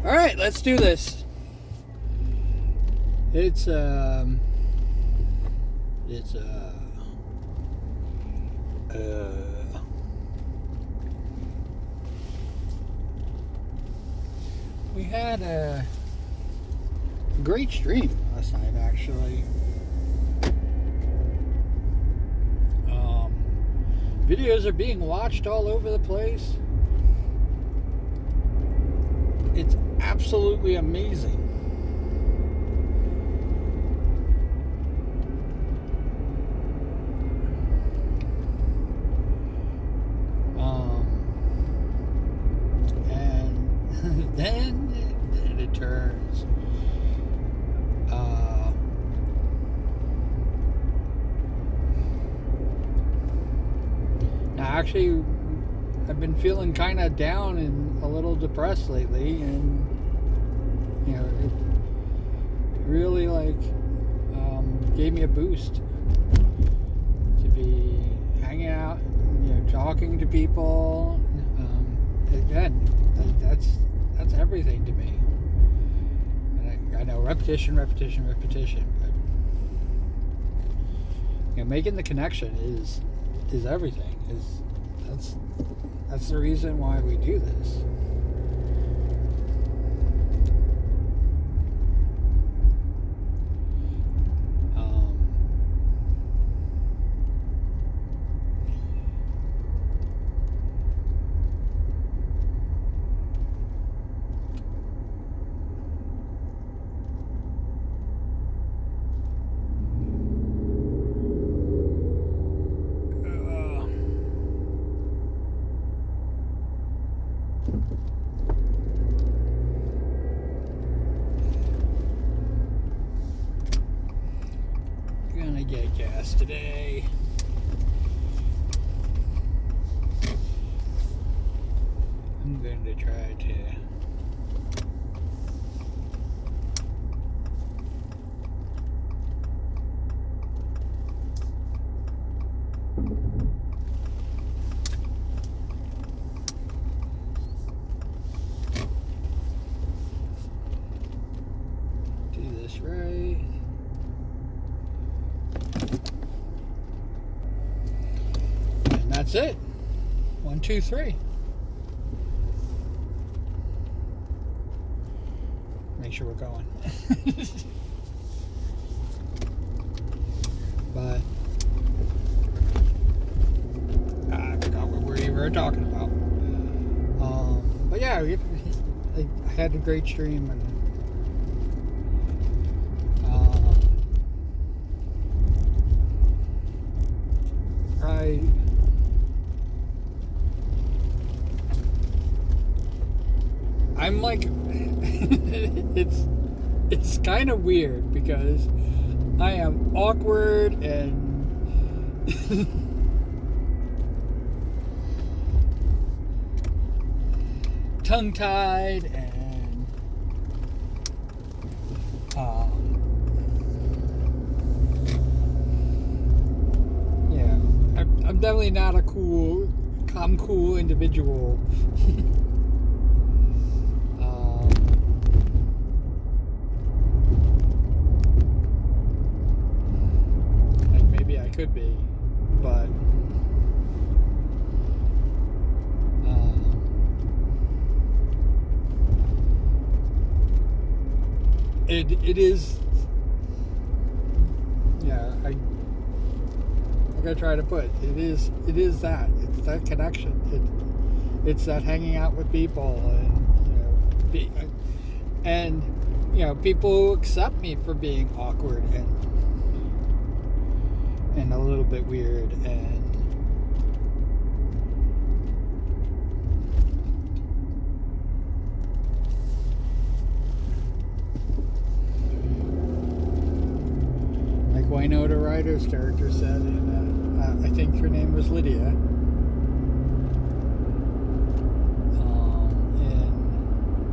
All right, let's do this. It's we had a great stream last night, actually. Videos are being watched all over the place. It's absolutely amazing. And then it turns. Now, actually, I've been feeling kind of down and a little depressed lately, and it really gave me a boost to be hanging out, talking to people. Again, that's everything to me. And I know repetition, but making the connection is everything. That's the reason why we do this. Gonna get gas today. I'm going to try to do this right. And that's it. 1, 2, 3. Make sure we're going. But I forgot what we were talking about. But yeah, I had a great stream, and I'm like, it's kind of weird because I am awkward and tongue-tied and I'm definitely not a cool individual. And maybe I could be, but it is, I try to put it is that it's that connection. It's that hanging out with people and people who accept me for being awkward and a little bit weird and like Winona Ryder's character said in I think her name was Lydia in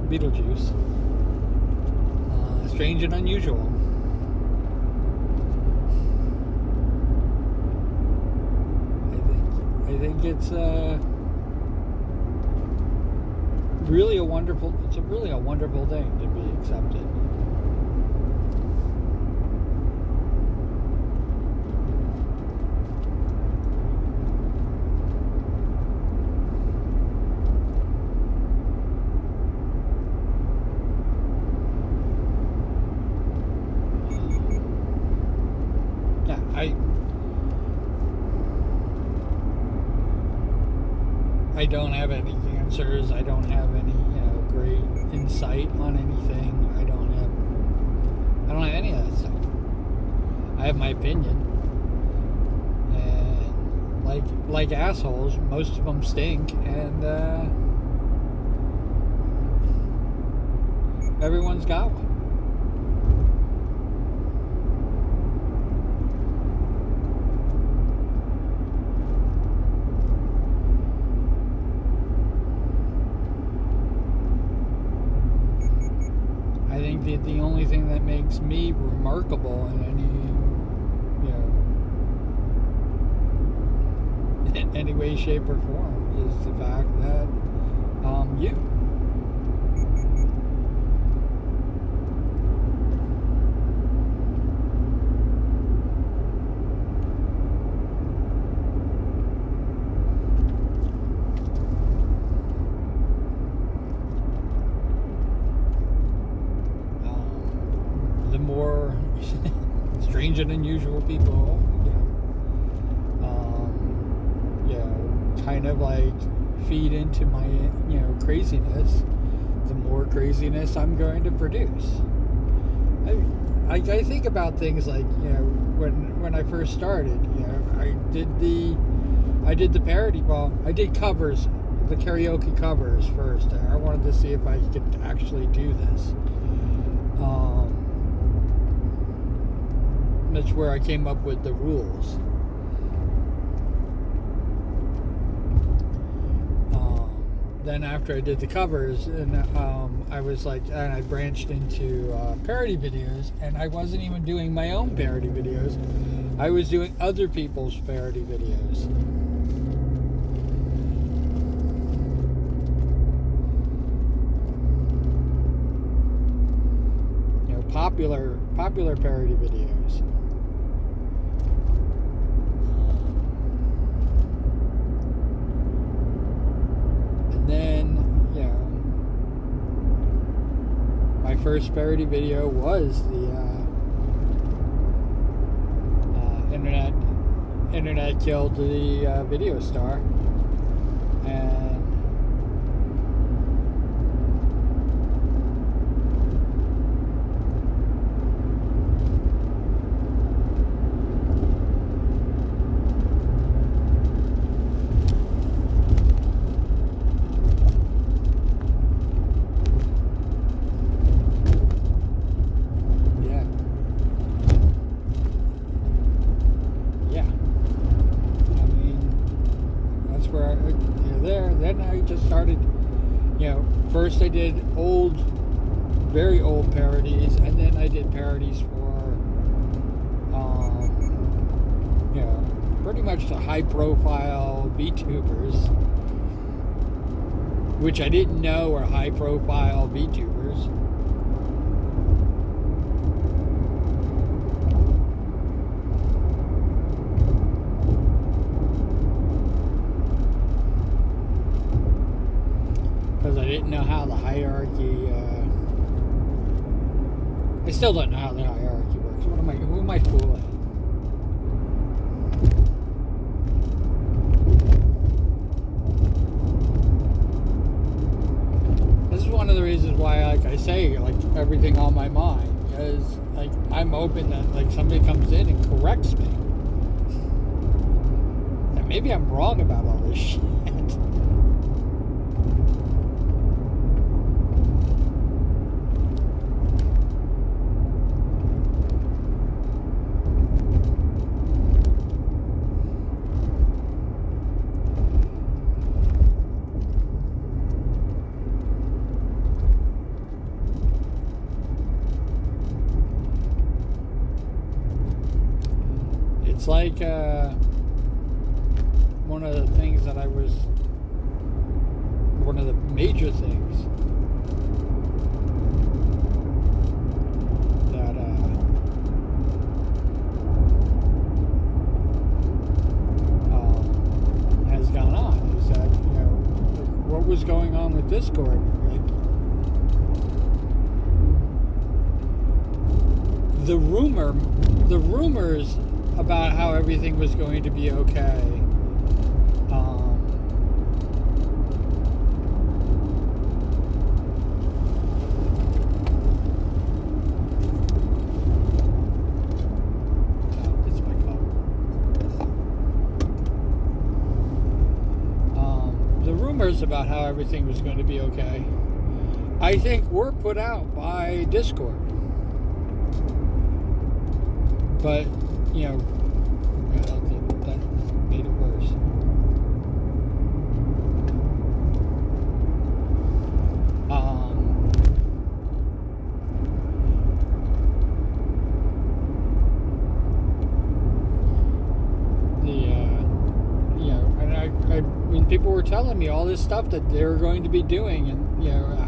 Beetlejuice. Strange and unusual. I think it's really a wonderful thing to be accepted. Yeah, I don't have any answers. I don't have any, great insight on anything. I don't have any of that stuff. I have my opinion, and like assholes, most of them stink, and everyone's got one. I think that the only thing that makes me remarkable in any way, shape, or form is the fact that you. The more strange and unusual people, kind of like feed into my, craziness, the more craziness I'm going to produce. I think about things like, when I first started, I did the parody, I did covers, the karaoke covers first. I wanted to see if I could actually do this. That's where I came up with the rules. Then after I did the covers, and I was like, and I branched into parody videos, and I wasn't even doing my own parody videos. I was doing other people's parody videos. Popular parody videos. And then, my first parody video was the internet killed the video star, and then I just started, first I did very old parodies, and then I did parodies for, pretty much the high profile VTubers, which I didn't know were high profile VTubers. Because I didn't know how the hierarchy, I still don't know how the hierarchy works. Who am I fooling? This is one of the reasons why, like I say, everything on my mind, because I'm open that somebody comes in and corrects me. And maybe I'm wrong about all this shit. It's like one of the things that I was one of the major things that has gone on is that, what was going on with Discord. The rumors about how everything was going to be okay. It's my car. The rumors about how everything was going to be okay, I think, were put out by Discord. But, that made it worse. When people were telling me all this stuff that they were going to be doing, and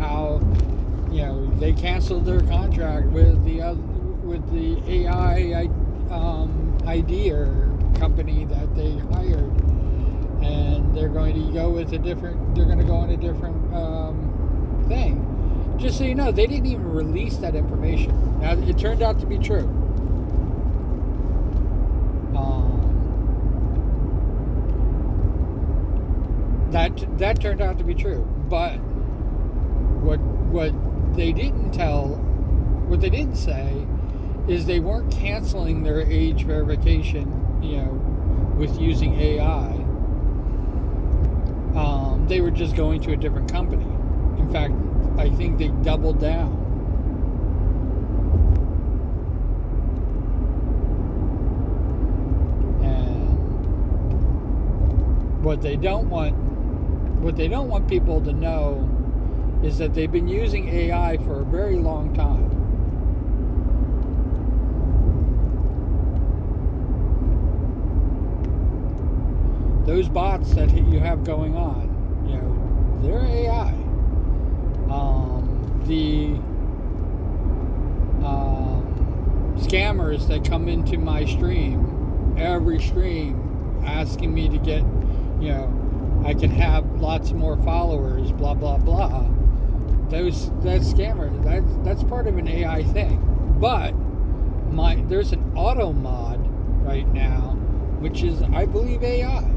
how they canceled their contract with the AI idea company that they hired, and they're going to go with a different thing. Just so you know, they didn't even release that information. Now, it turned out to be true. That turned out to be true. But what they didn't say is they weren't canceling their age verification, with using AI. They were just going to a different company. In fact, I think they doubled down. And what they don't want people to know is that they've been using AI for a very long time. Those bots that you have going on, they're AI. The scammers that come into my stream, every stream, asking me to get, I can have lots more followers, blah blah blah. That scammer, that's part of an AI thing. But there's an auto mod right now, which is, I believe, AI.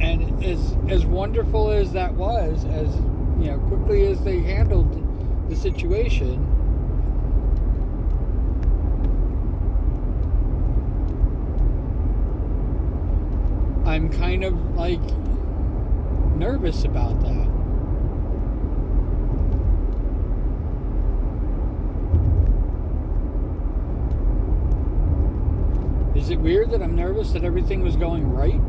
And as wonderful as that was, as quickly as they handled the situation, I'm kind of nervous about that. Is it weird that I'm nervous that everything was going right?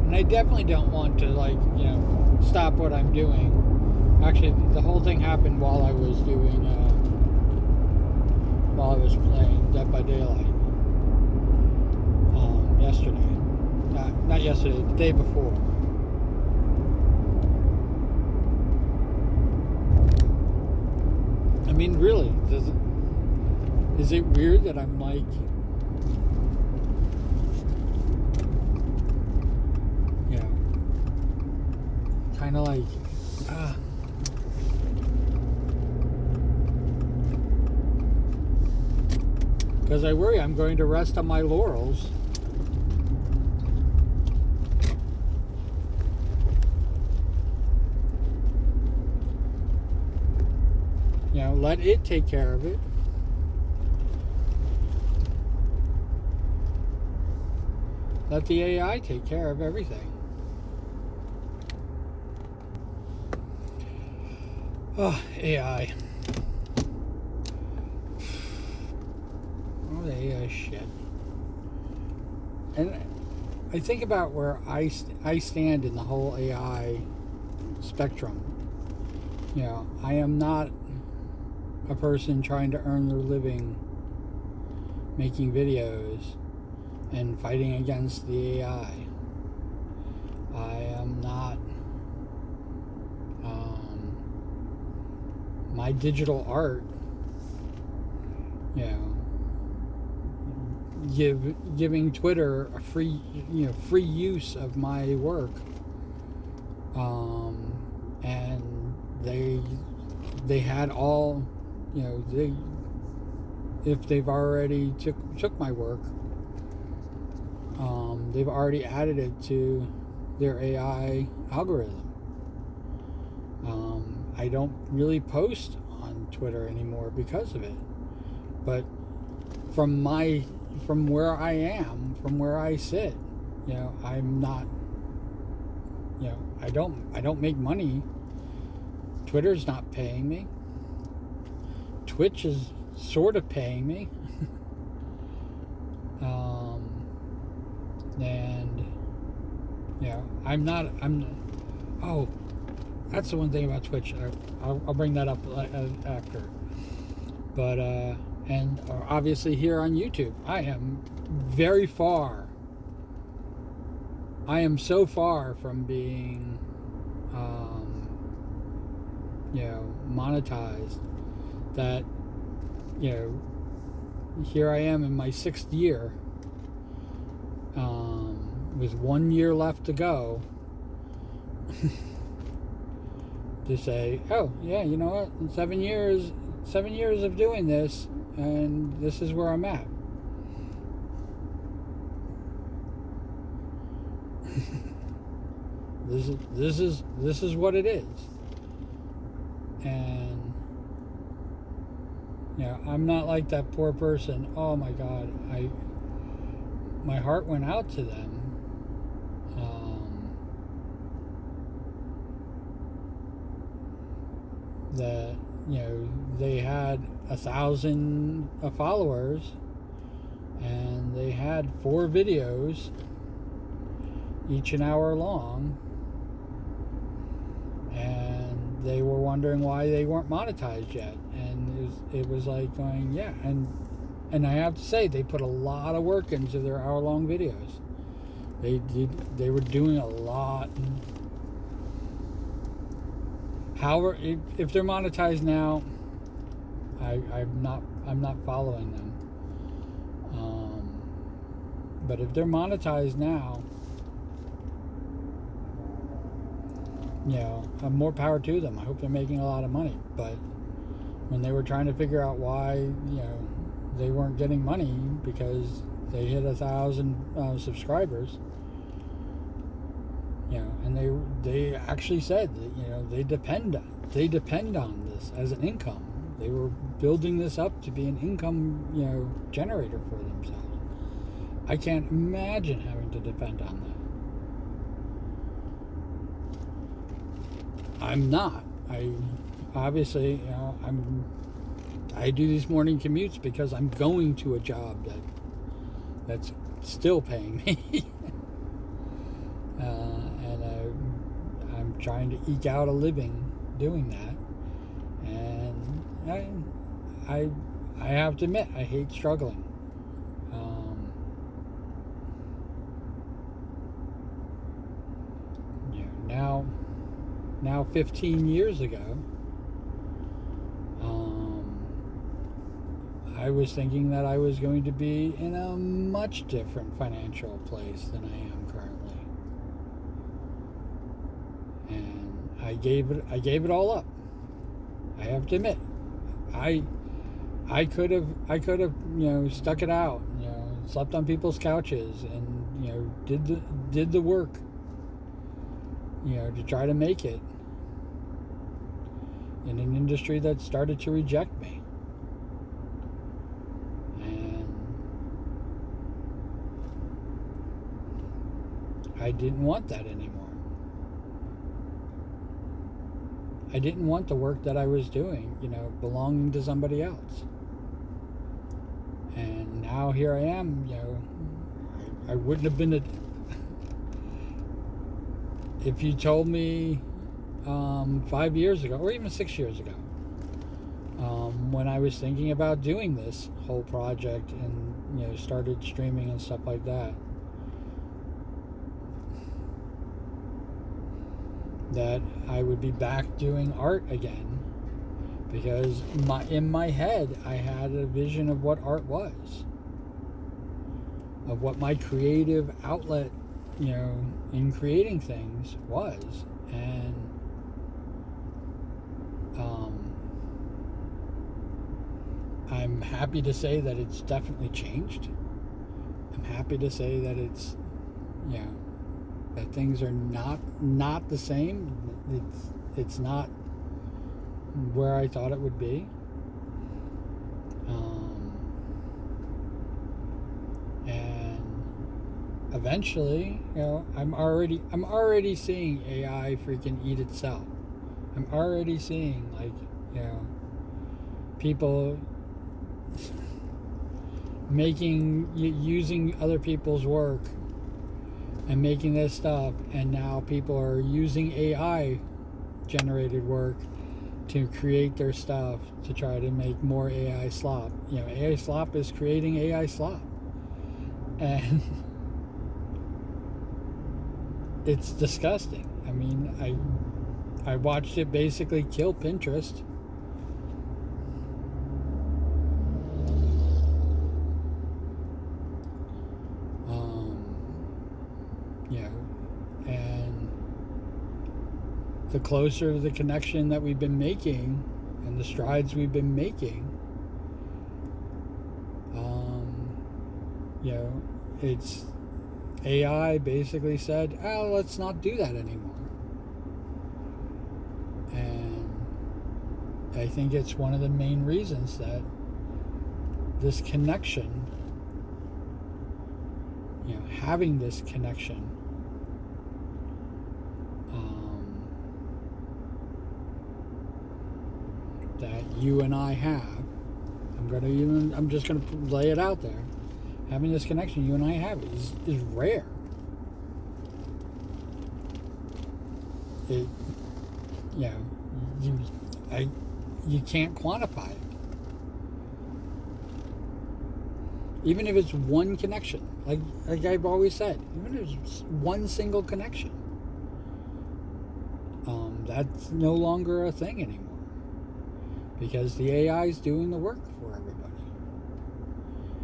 And I definitely don't want to stop what I'm doing. Actually, the whole thing happened while I was playing Dead by Daylight. Yesterday. Not yesterday, the day before. I mean, really, is it weird that I'm kind of because I worry I'm going to rest on my laurels. Let it take care of it. Let the AI take care of everything. Oh, AI. Oh, the AI shit. And I think about where I stand in the whole AI spectrum. I am not a person trying to earn their living making videos and fighting against the AI. I am not. My digital art, giving Twitter a free use of my work, and they had all, if they've already took my work, they've already added it to their AI algorithm. I don't really post on Twitter anymore because of it, but from where I am, from where I sit, I'm not, I don't make money. Twitter's not paying me. Twitch is sort of paying me. Oh, that's the one thing about Twitch. I'll bring that up after. But, and obviously here on YouTube, I am so far from being, monetized that, here I am in my 6th year, with 1 year left to go, to say, oh yeah, you know what, in 7 years of doing this, and this is where I'm at. This is what it is. And I'm not like that poor person. Oh my God, my heart went out to them. That they had 1,000 followers, and they had 4 videos, each an hour long, and they were wondering why they weren't monetized yet. And it was like going, yeah, and I have to say, they put a lot of work into their hour-long videos. They were doing a lot. However, if they're monetized now, I'm not following them. But if they're monetized now, more power to them. I hope they're making a lot of money. But when they were trying to figure out why, they weren't getting money because they hit 1,000 subscribers, and they actually said that they depend on this as an income. They were building this up to be an income generator for themselves. I can't imagine having to depend on that. I'm not. I obviously, I do these morning commutes because I'm going to a job that's still paying me. And I'm trying to eke out a living doing that. And I have to admit, I hate struggling. Now 15 years ago, I was thinking that I was going to be in a much different financial place than I am currently. And I gave it all up. I have to admit, I could have stuck it out, slept on people's couches and did the work, to try to make it in an industry that started to reject me. And I didn't want that anymore. I didn't want the work that I was doing, belonging to somebody else. And now here I am, I wouldn't have been if you told me 5 years ago, or even 6 years ago, when I was thinking about doing this whole project and started streaming and stuff like that, that I would be back doing art again, because in my head I had a vision of what art was, of what my creative outlet in creating things was. And I'm happy to say that it's definitely changed. I'm happy to say that it's that things are not the same. It's not where I thought it would be. And eventually, I'm already seeing AI freaking eat itself. I'm already seeing people using other people's work and making this stuff, and now people are using AI generated work to create their stuff to try to make more AI slop. AI slop is creating AI slop, and it's disgusting. I mean, I watched it basically kill Pinterest. And the closer to the connection that we've been making and the strides we've been making, it's AI basically said, oh, let's not do that anymore. And I think it's one of the main reasons that this connection, having this connection, that you and I have, I'm just gonna lay it out there. Having this connection you and I have is rare. You can't quantify it. Even if it's one connection, like I've always said, even if it's one single connection, that's no longer a thing anymore, because the AI is doing the work for everybody.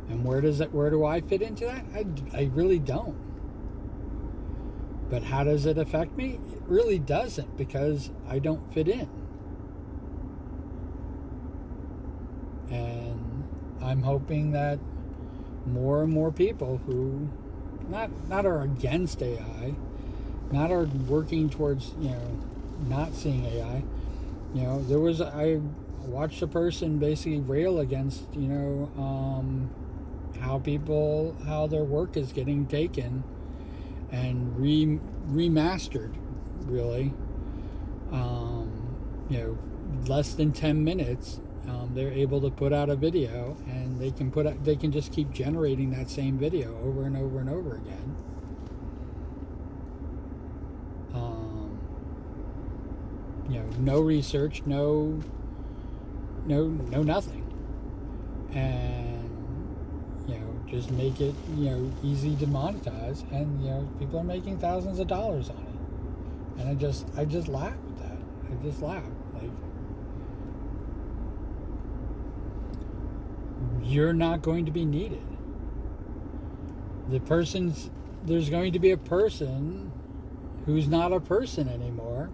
And where do I fit into that? I really don't. But how does it affect me? It really doesn't, because I don't fit in. And I'm hoping that more and more people who not are against AI, not are working towards not seeing AI. I watched a person basically rail against how their work is getting taken and remastered, really. Less than 10 minutes, they're able to put out a video, and they can just keep generating that same video over and over and over again. No research, no nothing, and just make it easy to monetize, and people are making thousands of dollars on it, and I just laugh at that. I just laugh, like, you're not going to be needed. There's going to be a person who's not a person anymore,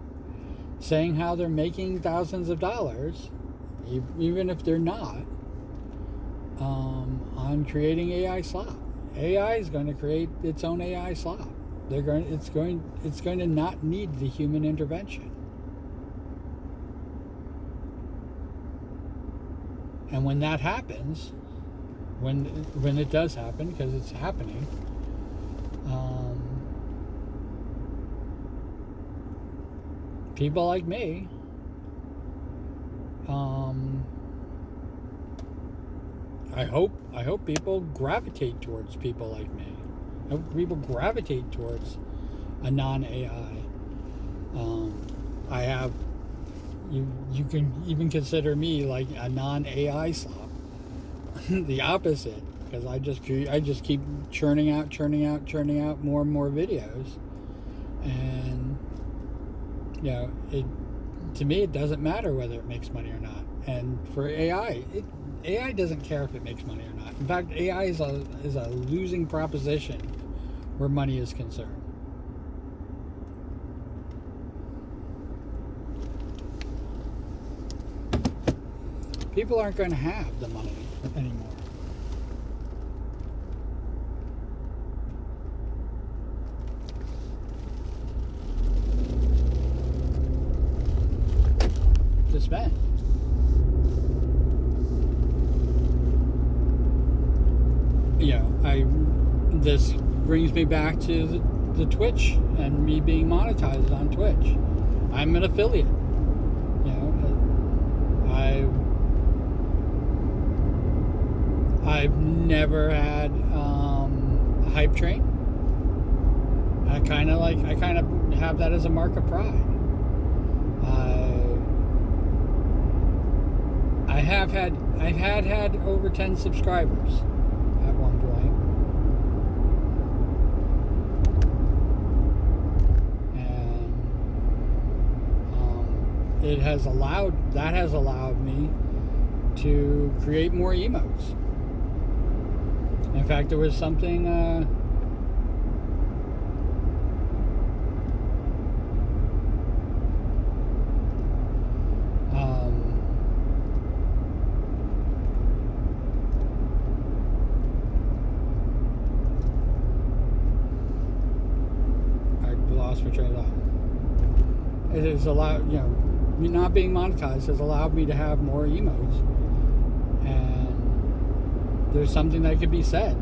saying how they're making thousands of dollars, even if they're not, on creating AI slop. AI is going to create its own AI slop. It's going to not need the human intervention. And when that happens, when it does happen, because it's happening, people like me, I hope people gravitate towards people like me. I hope people gravitate towards a non-AI. I have you can even consider me like a non-AI sop, the opposite, because I just keep churning out more and more videos, and it to me it doesn't matter whether it makes money or not. And for AI, AI doesn't care if it makes money or not. In fact, AI is a losing proposition where money is concerned. People aren't going to have the money anymore. To spend. This brings me back to the Twitch and me being monetized on Twitch. I'm an affiliate. I've never had a hype train. I kind of have that as a mark of pride. I've had over 10 subscribers at one point, and it has allowed me to create more emotes. In fact, there was something I lost my train of thought. It has allowed, me not being monetized has allowed me to have more emotes. And there's something that could be said,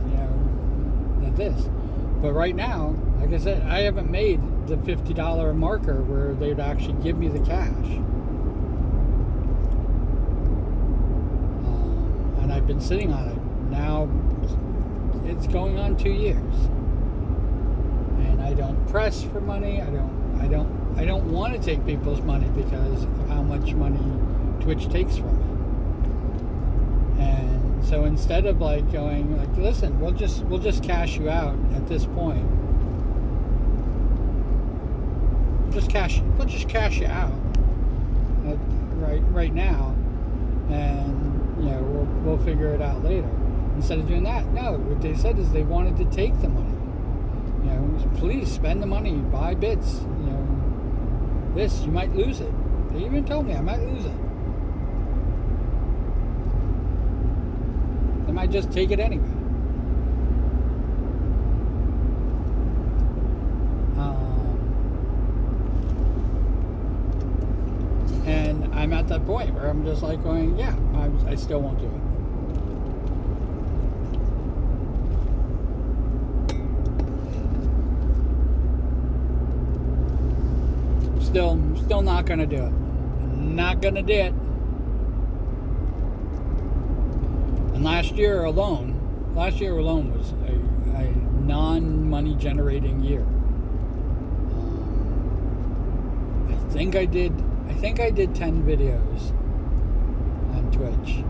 at this. But right now, like I said, I haven't made the $50 marker where they'd actually give me the cash. And I've been sitting on it. Now, it's going on 2 years. And I don't press for money. I don't want to take people's money because of how much money Twitch takes from it. And so instead of going listen, we'll just cash you out at this point. We'll just cash you out right now, and we'll figure it out later. Instead of doing that, no, what they said is they wanted to take the money. Please spend the money, buy bits. This, you might lose it. They even told me I might lose it. They might just take it anyway. And I'm at that point where I'm just going, yeah, I still won't do it. Still not gonna do it. Not gonna do it. And last year alone was a non-money generating year. I think I did 10 videos on Twitch.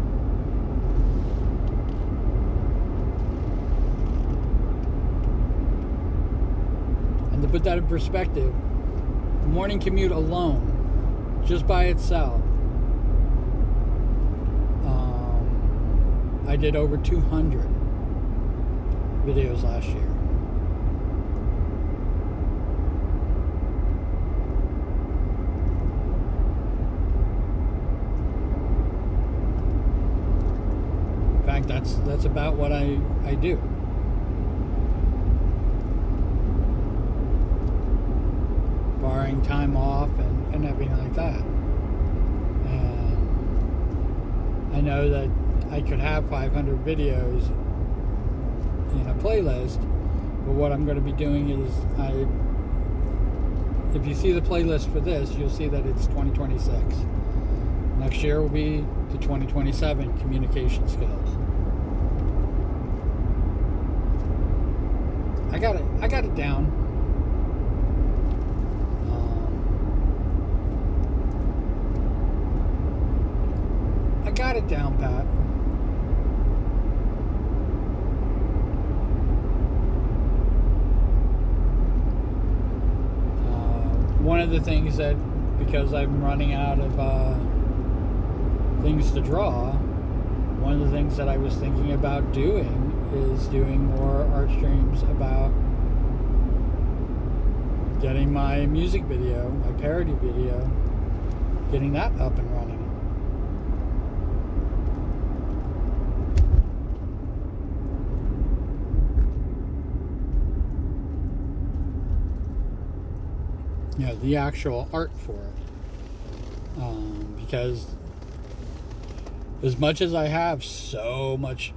And to put that in perspective, the morning commute alone, just by itself, I did over 200 videos last year. In fact, that's about what I do. Barring time off and everything like that. And I know that I could have 500 videos in a playlist, but what I'm going to be doing is if you see the playlist for this, you'll see that it's 2026. Next year will be the 2027 communication skills. I got it down. got it down pat. One of the things that, because I'm running out of things to draw, one of the things that I was thinking about doing is doing more art streams about getting my music video, my parody video, getting that up and running. You know, the actual art for it. Because as much as I have so much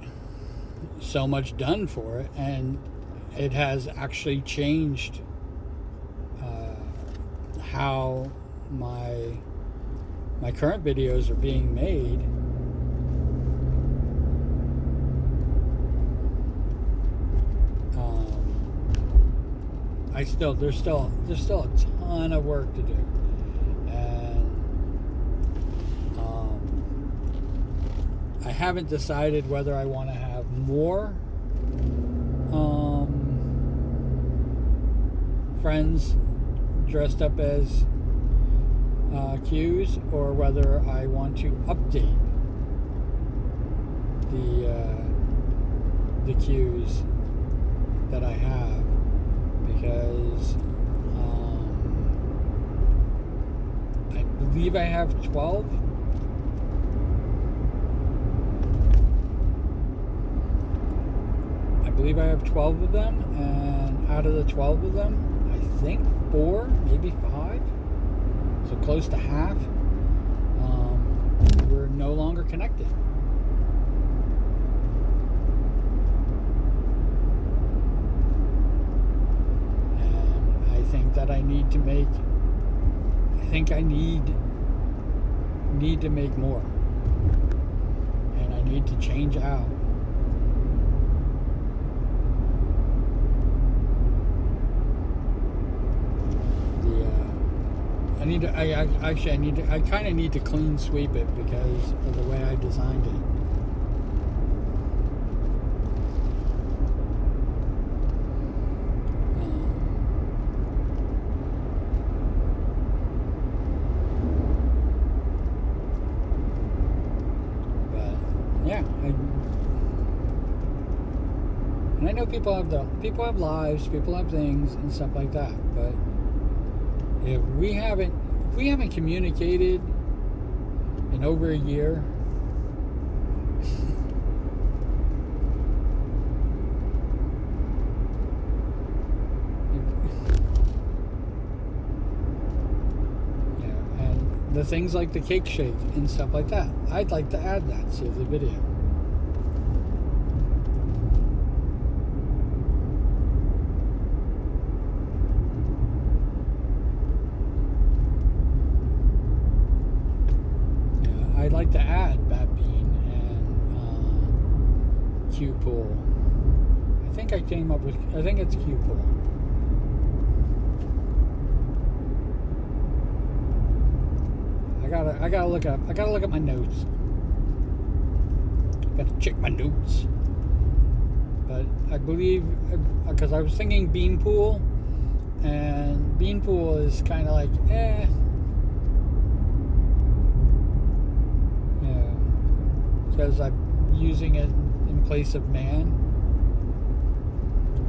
done for it, and it has actually changed how my current videos are being made. There's still a ton of work to do, and I haven't decided whether I want to have more friends dressed up as Qs, or whether I want to update the Qs that I have, because I believe I have 12. I believe I have 12 of them, and out of the 12 of them, I think 4, maybe 5, so close to half, we're no longer connected. And I think that I need to make, need to make more, and I need to change out I kind of need to clean sweep it because of the way I designed it. But yeah, and I know people have lives, people have things and stuff like that, but if we haven't communicated in over a year, and the things like the cake shake and stuff like that, I'd like to add that to the video. I'd like to add Bat Bean and Q Pool. I think it's Q Pool. I gotta look at my notes. Gotta check my notes. But I believe, because I was thinking Bean Pool, and Bean Pool is kind of like because I'm using it in place of man.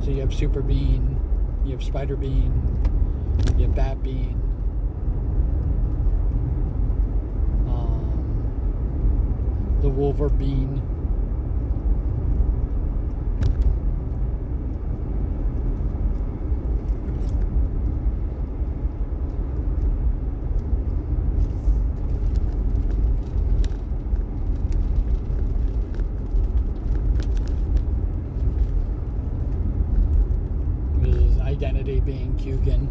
So you have Super Bean, you have Spider Bean, you have Bat Bean, the Wolver Bean. Identity being Kugan.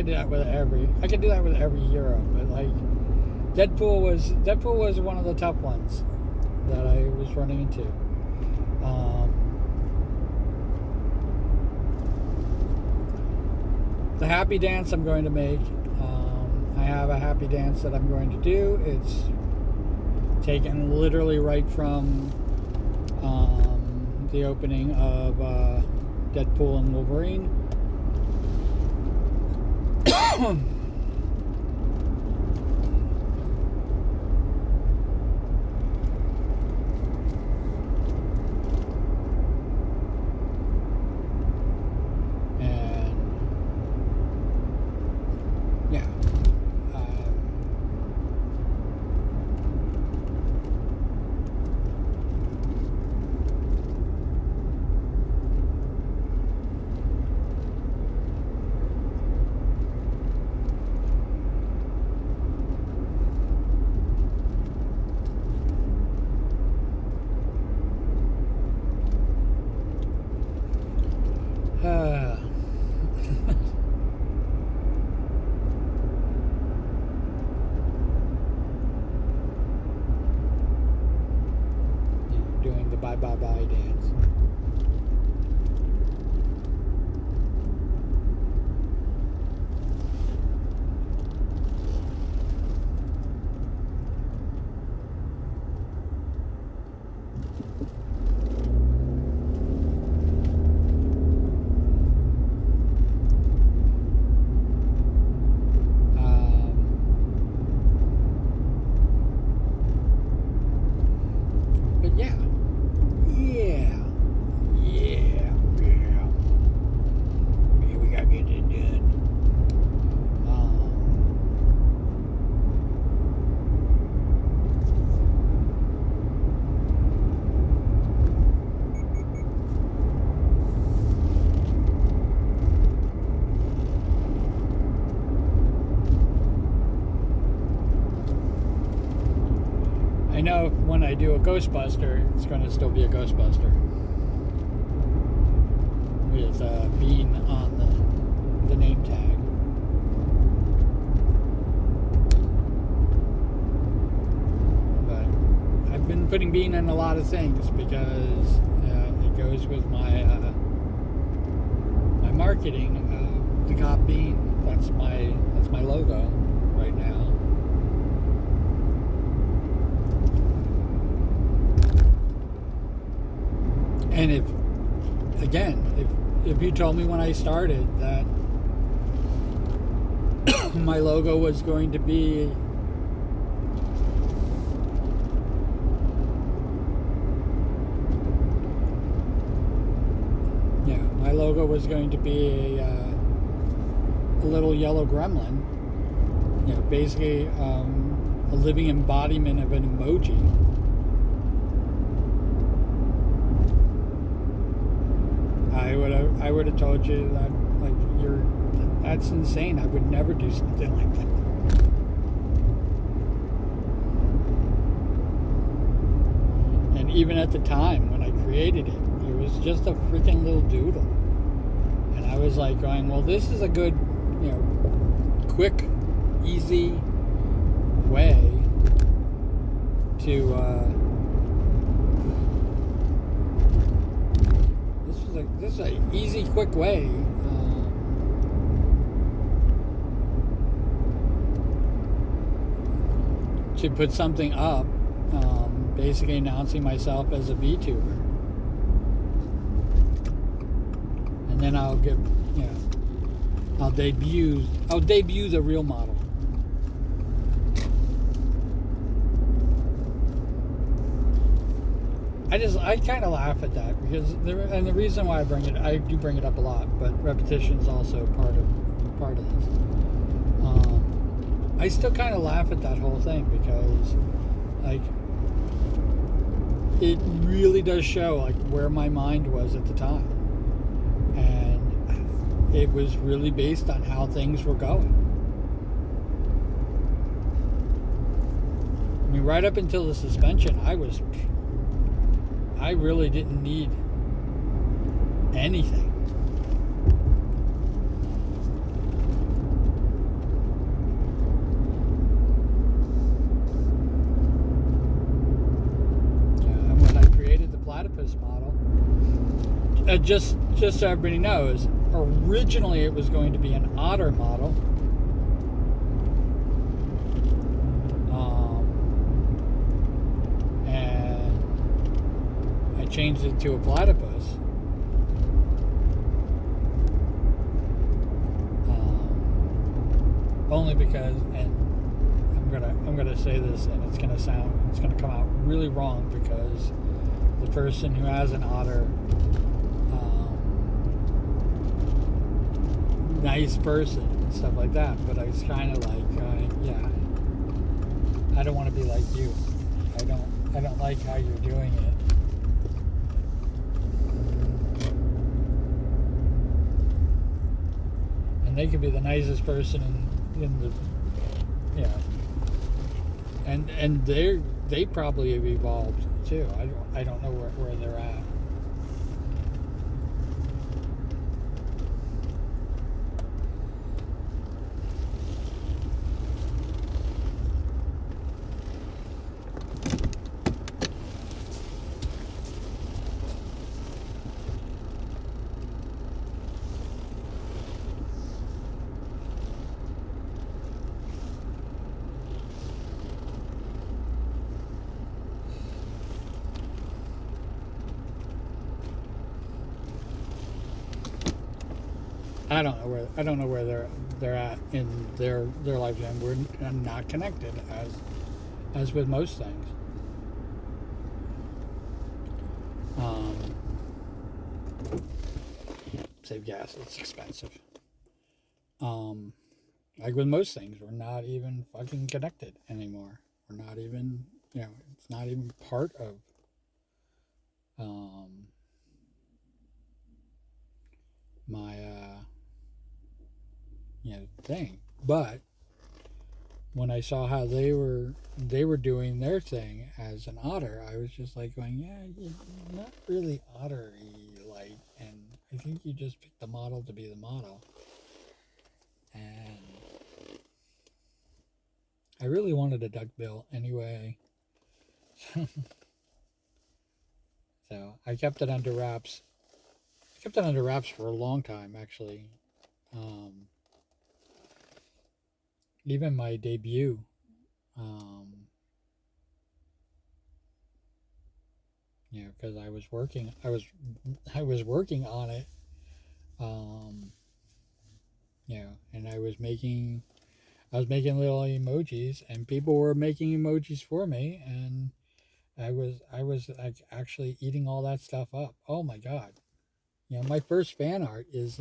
could do that with every hero, but like Deadpool was one of the tough ones that I was running into. The happy dance I'm going to make. I have a happy dance that I'm going to do. It's taken literally right from the opening of Deadpool and Wolverine. Doing the bye bye bye dance. But yeah. We gotta get it done. I know when I do a Ghostbuster, it's going to still be a Ghostbuster with Bean on the name tag. But I've been putting Bean in a lot of things because it goes with my my marketing. The Cop Bean. That's my logo right now. And if you told me when I started that my logo was going to be my logo was going to be a little yellow gremlin, basically a living embodiment of an emoji. I would have told you that that's insane. I would never do something like that. And even at the time when I created it, it was just a freaking little doodle. And I was like going, well, this is a good, quick, easy way to this is an easy, quick way to put something up, basically announcing myself as a VTuber. And then I'll get, I'll debut the real model. I kind of laugh at that because and the reason why I do bring it up a lot, but repetition is also part of this. I still kind of laugh at that whole thing because, it really does show where my mind was at the time, and it was really based on how things were going. I mean, right up until the suspension, I really didn't need anything. just so everybody knows, originally it was going to be an otter model. And I changed it to a platypus. Only because, and I'm gonna say this, and it's gonna come out really wrong, because the person who has an otter, nice person and stuff like that, but I was kind of like, yeah, I don't want to be like you. I don't like how you're doing it. And they could be the nicest person in the, yeah, and they probably have evolved too. I don't know where they're at. I don't know where they're at in their lifetime. We're not connected as with most things. Save gas. It's expensive. Like with most things, we're not even fucking connected anymore. We're not even, it's not even part of my thing. But when I saw how they were doing their thing as an otter, I was just like going, yeah, you're not really ottery like, and I think you just picked the model to be the model. And I really wanted a duckbill anyway. So I kept it under wraps. I kept it under wraps for a long time, actually. Um, Even my debut, um, because I was working on it, um, and I was making little emojis, and people were making emojis for me, and I was like actually eating all that stuff up. Oh my god! My first fan art is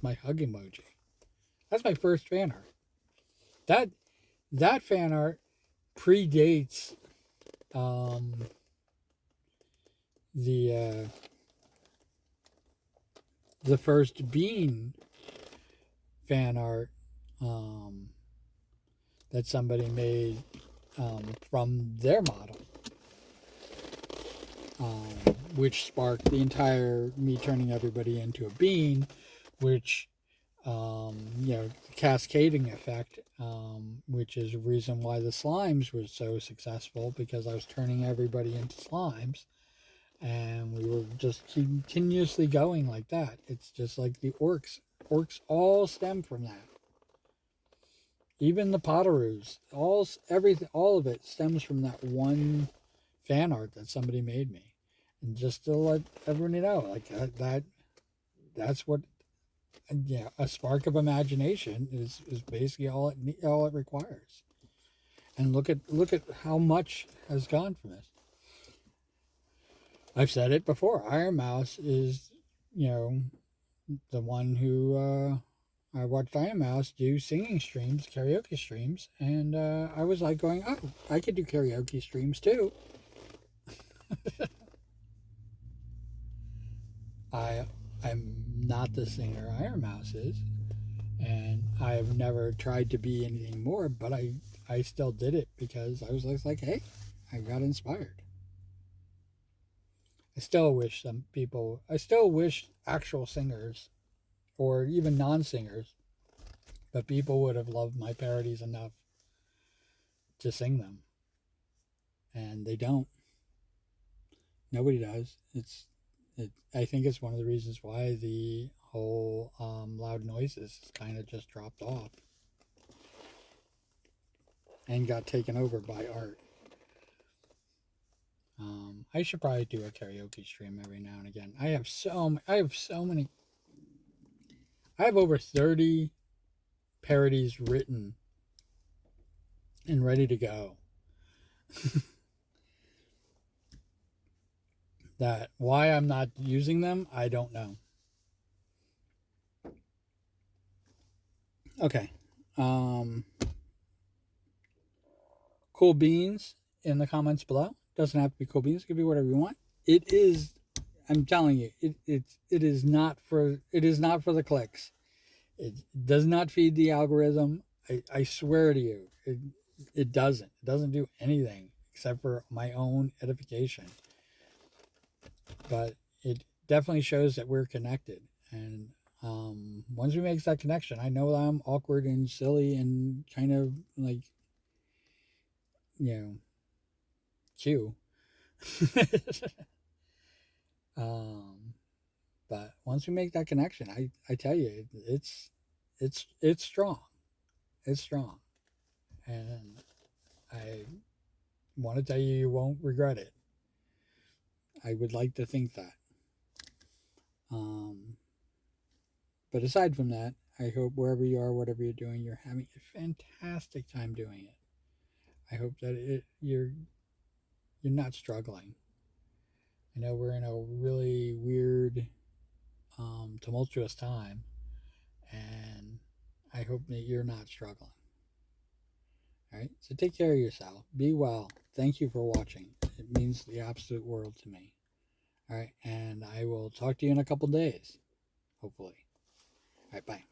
my hug emoji. That's my first fan art. That that fan art predates um, the first bean fan art um, that somebody made from their model, which sparked the entire me turning everybody into a bean, which cascading effect, which is the reason why the slimes were so successful, because I was turning everybody into slimes, and we were just continuously going like that. It's just like the orcs. Orcs all stem from that. Even the Potteroos, everything, all of it stems from that one fan art that somebody made me. And just to let everybody know, like that's what, a spark of imagination is basically all it requires. And look at how much has gone from this. I've said it before. Iron Mouse is, the one who I watched Iron Mouse do singing streams, karaoke streams, and I was like going, oh, I could do karaoke streams too. I'm not the singer Iron Mouse is, and I've never tried to be anything more, but I still did it because I was like, hey, I got inspired. I still wish actual singers, or even non-singers, but people would have loved my parodies enough to sing them, and they don't. Nobody does. I think it's one of the reasons why the whole loud noises kind of just dropped off and got taken over by art. I should probably do a karaoke stream every now and again. I have so many. I have over 30 parodies written and ready to go. That why I'm not using them, I don't know. Okay. Um, cool beans in the comments below. Doesn't have to be cool beans. It could be whatever you want. It is. I'm telling you, it is not for the clicks. It does not feed the algorithm. I swear to you, it doesn't. It doesn't do anything except for my own edification. But it definitely shows that we're connected. And once we make that connection, I know I'm awkward and silly and kind of like, you know, cute. um, but once we make that connection, I tell you, it's strong. It's strong, and I want to tell you, you won't regret it. I would like to think that. Um, but aside from that, I hope wherever you are, whatever you're doing, you're having a fantastic time doing it. I hope that you're not struggling. I know we're in a really weird, tumultuous time, and I hope that you're not struggling. All right, so take care of yourself. Be well. Thank you for watching. It means the absolute world to me. All right, and I will talk to you in a couple days, hopefully. All right, bye.